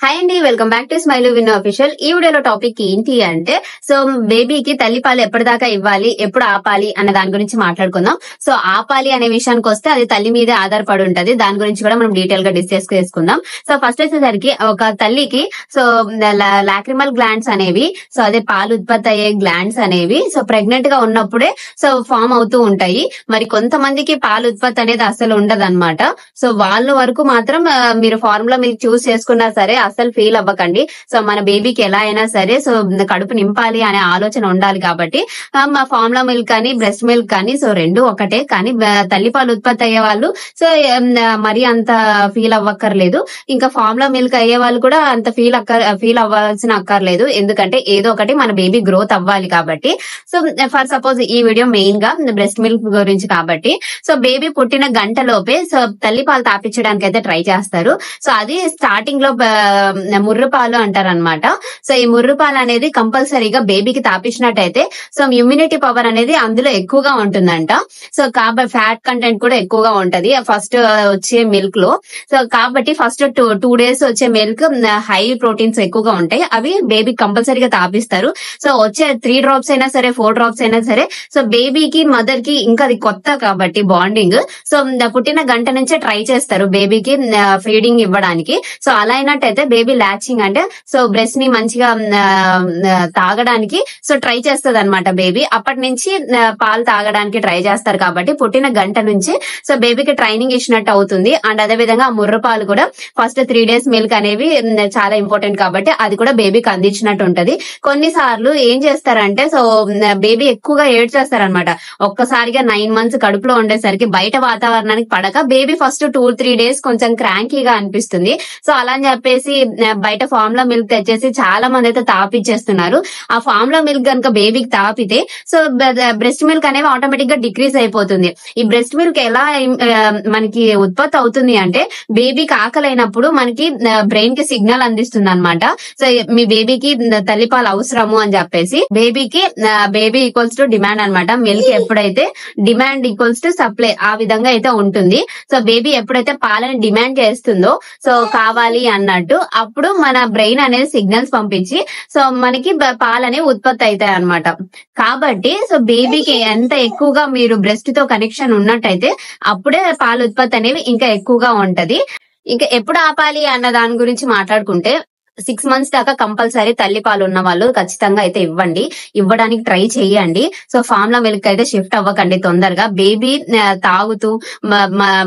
Hi అండి, welcome back to smile win official. ఈ వీడియోలో టాపిక్ ఏంటి అంటే, సో బేబీకి తల్లిపాలు ఎప్పటిదాకా ఇవ్వాలి, ఎప్పుడు ఆపాలి అన్న దాని గురించి మాట్లాడుకుందాం. సో ఆపాలి అనే విషయానికి వస్తే అది తల్లి మీదే ఆధారపడి ఉంటది. దాని గురించి కూడా మనం డీటెయిల్ గా డిస్కస్ చేసుకుందాం. సో ఫస్ట్ వచ్చేసరికి ఒక తల్లికి సో లాక్రిమల్ గ్లాండ్స్ అనేవి, సో అదే పాలు ఉత్పత్తి అయ్యే గ్లాండ్స్ అనేవి సో ప్రెగ్నెంట్ గా ఉన్నప్పుడే సో ఫామ్ అవుతూ ఉంటాయి. మరి కొంతమందికి పాలు ఉత్పత్తి అనేది అసలు ఉండదు అనమాట. సో వాళ్ళ వరకు మాత్రం మీరు ఫార్ములా మీరు చూస్ చేసుకున్నా సరే అసలు ఫీల్ అవ్వకండి. సో మన బేబీకి ఎలా అయినా సరే సో కడుపు నింపాలి అనే ఆలోచన ఉండాలి కాబట్టి మా ఫార్ములా మిల్క్ కానీ బ్రెస్ట్ మిల్క్ కానీ సో రెండు ఒకటే. కానీ తల్లిపాలు ఉత్పత్తి అయ్యే వాళ్ళు సో మరి అంత ఫీల్ అవ్వక్కర్లేదు. ఇంకా ఫార్ములా మిల్క్ అయ్యే వాళ్ళు కూడా అంత ఫీల్ అవ్వాల్సిన అక్కర్లేదు. ఎందుకంటే ఏదో ఒకటి మన బేబీ గ్రోత్ అవ్వాలి కాబట్టి. సో ఫర్ సపోజ్ ఈ వీడియో మెయిన్ గా బ్రెస్ట్ మిల్క్ గురించి కాబట్టి సో బేబీ పుట్టిన గంట లోపే సో తల్లిపాలు తాపించడానికి అయితే ట్రై చేస్తారు. సో అది స్టార్టింగ్ లో ముర్రుపాలు అంటారనమాట. సో ఈ ముర్రుపాలు అనేది కంపల్సరీగా బేబీకి తాపించినట్టయితే సో ఇమ్యూనిటీ పవర్ అనేది అందులో ఎక్కువగా ఉంటుందంట. సో కాబట్టి ఫ్యాట్ కంటెంట్ కూడా ఎక్కువగా ఉంటది ఫస్ట్ వచ్చే మిల్క్ లో. సో కాబట్టి ఫస్ట్ టూ డేస్ వచ్చే మిల్క్ హై ప్రోటీన్స్ ఎక్కువగా ఉంటాయి. అవి బేబీ కంపల్సరీగా తాపిస్తారు. సో వచ్చే 3 drops అయినా సరే 4 drops అయినా సరే సో బేబీకి మదర్ కి ఇంకా అది కొత్త కాబట్టి బాండింగ్. సో పుట్టిన గంట నుంచే ట్రై చేస్తారు బేబీకి ఫీడింగ్ ఇవ్వడానికి. సో అలా అయినట్టయితే బేబీ లాచింగ్ అంటే సో బ్రెస్ట్ ని మంచిగా తాగడానికి సో ట్రై చేస్తుంది అనమాట బేబీ. అప్పటి నుంచి పాలు తాగడానికి ట్రై చేస్తారు కాబట్టి పుట్టిన గంట నుంచి సో బేబీకి ట్రైనింగ్ ఇచ్చినట్టు అవుతుంది. అండ్ అదే విధంగా ఆ ముర్ర పాలు కూడా ఫస్ట్ 3 days మిల్క్ అనేవి చాలా ఇంపార్టెంట్ కాబట్టి అది కూడా బేబీకి అందించినట్టు ఉంటది. కొన్నిసార్లు ఏం చేస్తారంటే సో బేబీ ఎక్కువగా ఏడ్చేస్తారనమాట. ఒక్కసారిగా 9 months కడుపులో ఉండేసరికి బయట వాతావరణానికి పడక బేబీ ఫస్ట్ 2-3 days కొంచెం క్రాంకీగా అనిపిస్తుంది. సో అలా అని చెప్పేసి బయట ఫార్ములా మిల్క్ తెచ్చేసి చాలా మంది అయితే తాపిచ్చేస్తున్నారు. ఆ ఫార్ములా మిల్క్ కనుక బేబీకి తాపితే సో బ్రెస్ట్ మిల్క్ అనేవి ఆటోమేటిక్ గా డిక్రీజ్ అయిపోతుంది. ఈ బ్రెస్ట్ మిల్క్ ఎలా మనకి ఉత్పత్తి అవుతుంది అంటే బేబీకి ఆకలైనప్పుడు మనకి బ్రెయిన్ కి సిగ్నల్ అందిస్తుంది అనమాట. సో మీ బేబీకి తల్లిపాలు అవసరము అని చెప్పేసి బేబీ ఈక్వల్స్ టు డిమాండ్ అనమాట. మిల్క్ ఎప్పుడైతే డిమాండ్ ఈక్వల్స్ టు సప్లై ఆ విధంగా అయితే ఉంటుంది. సో బేబీ ఎప్పుడైతే పాలని డిమాండ్ చేస్తుందో సో కావాలి అన్నట్టు అప్పుడు మన బ్రెయిన్ అనేది సిగ్నల్స్ పంపించి సో మనకి పాలు అనేవి ఉత్పత్తి అవుతాయి అనమాట. కాబట్టి సో బేబీకి ఎంత ఎక్కువగా మీరు బ్రెస్ట్ తో కనెక్షన్ ఉన్నట్టయితే అప్పుడే పాలు ఉత్పత్తి అనేవి ఇంకా ఎక్కువగా ఉంటది. ఇంకా ఎప్పుడు ఆపాలి అన్న దాని గురించి మాట్లాడుకుంటే 6 months దాకా కంపల్సరీ తల్లిపాలు ఉన్న వాళ్ళు ఖచ్చితంగా అయితే ఇవ్వడానికి ట్రై చేయండి. సో ఫార్ములా మిల్క్ అయితే షిఫ్ట్ అవ్వకండి తొందరగా. బేబీ తాగుతూ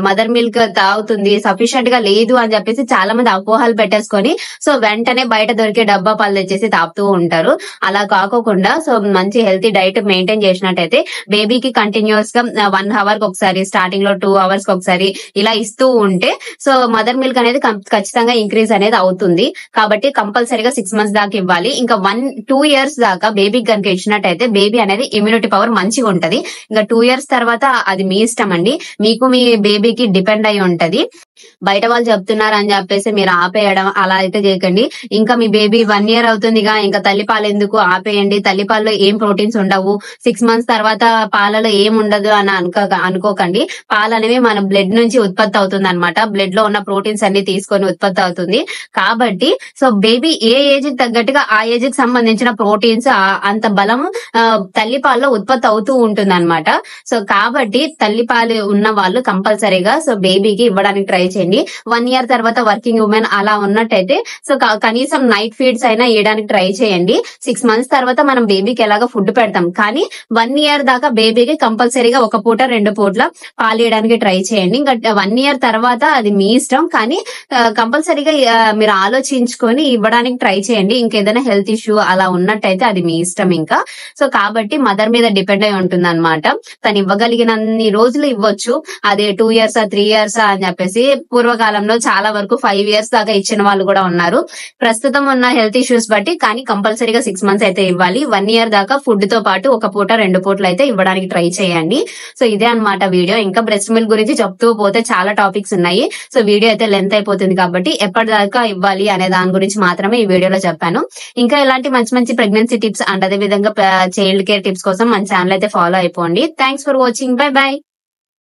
మదర్ మిల్క్ తాగుతుంది సఫిషియెంట్ గా లేదు అని చెప్పేసి చాలా మంది అపోహలు పెట్టేసుకొని సో వెంటనే బయట దొరికే డబ్బా పాలు తెచ్చేసి తాపుతూ ఉంటారు. అలా కాకోకుండా సో మంచి హెల్తీ డైట్ మెయింటైన్ చేసినట్టయితే బేబీకి కంటిన్యూస్ గా 1 hour కి ఒకసారి స్టార్టింగ్ లో 2 hours కి ఒకసారి ఇలా ఇస్తూ ఉంటే సో మదర్ మిల్క్ అనేది ఖచ్చితంగా ఇంక్రీజ్ అనేది అవుతుంది. కాబట్టి కంపల్సరీగా 6 months దాకా ఇవ్వాలి. ఇంకా 1-2 years దాకా బేబీకి కనుక ఇచ్చినట్టయితే బేబీ అనేది ఇమ్యూనిటీ పవర్ మంచిగా ఉంటది. ఇంకా 2 years తర్వాత అది మీ ఇష్టం అండి, మీకు మీ బేబీకి డిపెండ్ అయి ఉంటది. బయట వాళ్ళు చెప్తున్నారు అని చెప్పేసి మీరు ఆపేయడం అలా అయితే చేయకండి. ఇంకా మీ బేబీ 1 year అవుతుందిగా ఇంకా తల్లిపాలు ఎందుకు ఆపేయండి, తల్లిపాలలో ఏం ప్రోటీన్స్ ఉండవు, 6 months తర్వాత పాలలో ఏం ఉండదు అని అనుకోకండి. పాలు అనేవి మన బ్లడ్ నుంచి ఉత్పత్తి అవుతుంది అనమాట. బ్లడ్ లో ఉన్న ప్రోటీన్స్ అన్ని తీసుకొని ఉత్పత్తి అవుతుంది. కాబట్టి సో బేబీ ఏ ఏజ్ కి తగ్గట్టుగా ఆ ఏజ్ కి సంబంధించిన ప్రోటీన్స్ అంత బలం తల్లిపాలలో ఉత్పత్తి అవుతూ ఉంటుంది అనమాట. సో కాబట్టి తల్లిపాలు ఉన్న వాళ్ళు కంపల్సరీగా సో బేబీకి ఇవ్వడానికి ట్రై చేయండి. 1 year తర్వాత వర్కింగ్ ఉమెన్ అలా ఉన్నట్టయితే సో కనీసం నైట్ ఫీడ్స్ అయినా ఇవ్వడానికి ట్రై చేయండి. 6 months తర్వాత మనం బేబీకి ఎలాగో ఫుడ్ పెడతాం కానీ 1 year దాకా బేబీకి కంపల్సరీగా 1 పూట 2 పూట్ల పాలు ఇవ్వడానికి ట్రై చేయండి. ఇంకా 1 year తర్వాత అది మీ ఇష్టం కానీ కంపల్సరీగా మీరు ఆలోచించుకొని ఇవ్వడానికి ట్రై చేయండి. ఇంకేదైనా హెల్త్ ఇష్యూ అలా ఉన్నట్టయితే అది మీ ఇష్టం ఇంకా. సో కాబట్టి మదర్ మీద డిపెండ్ అయి ఉంటుంది అనమాట. తను ఇవ్వగలిగినన్ని రోజులు ఇవ్వచ్చు. అదే 2 years 3 years అని చెప్పేసి పూర్వకాలంలో చాలా వరకు 5 years దాకా ఇచ్చిన వాళ్ళు కూడా ఉన్నారు. ప్రస్తుతం ఉన్న హెల్త్ ఇష్యూస్ బట్టి కానీ కంపల్సరీగా 6 months అయితే ఇవ్వాలి. 1 year దాకా ఫుడ్ తో పాటు 1 పూట 2 పూటలు అయితే ఇవ్వడానికి ట్రై చేయండి. సో ఇదే అన్నమాట వీడియో. ఇంకా బ్రెస్ట్ మిల్క్ గురించి చెప్తూ పోతే చాలా టాపిక్స్ ఉన్నాయి. సో వీడియో అయితే లెంత్ అయిపోతుంది కాబట్టి ఎప్పటిదాకా ఇవ్వాలి అనే దాని గురించి మాత్రమే ఈ వీడియోలో చెప్పాను. ఇంకా ఇలాంటి మంచి ప్రెగ్నెన్సీ టిప్స్ అండ్ అదే విధంగా చైల్డ్ కేర్ టిప్స్ కోసం మన ఛానల్ అయితే ఫాలో అయిపోండి. Thanks for watching. By by.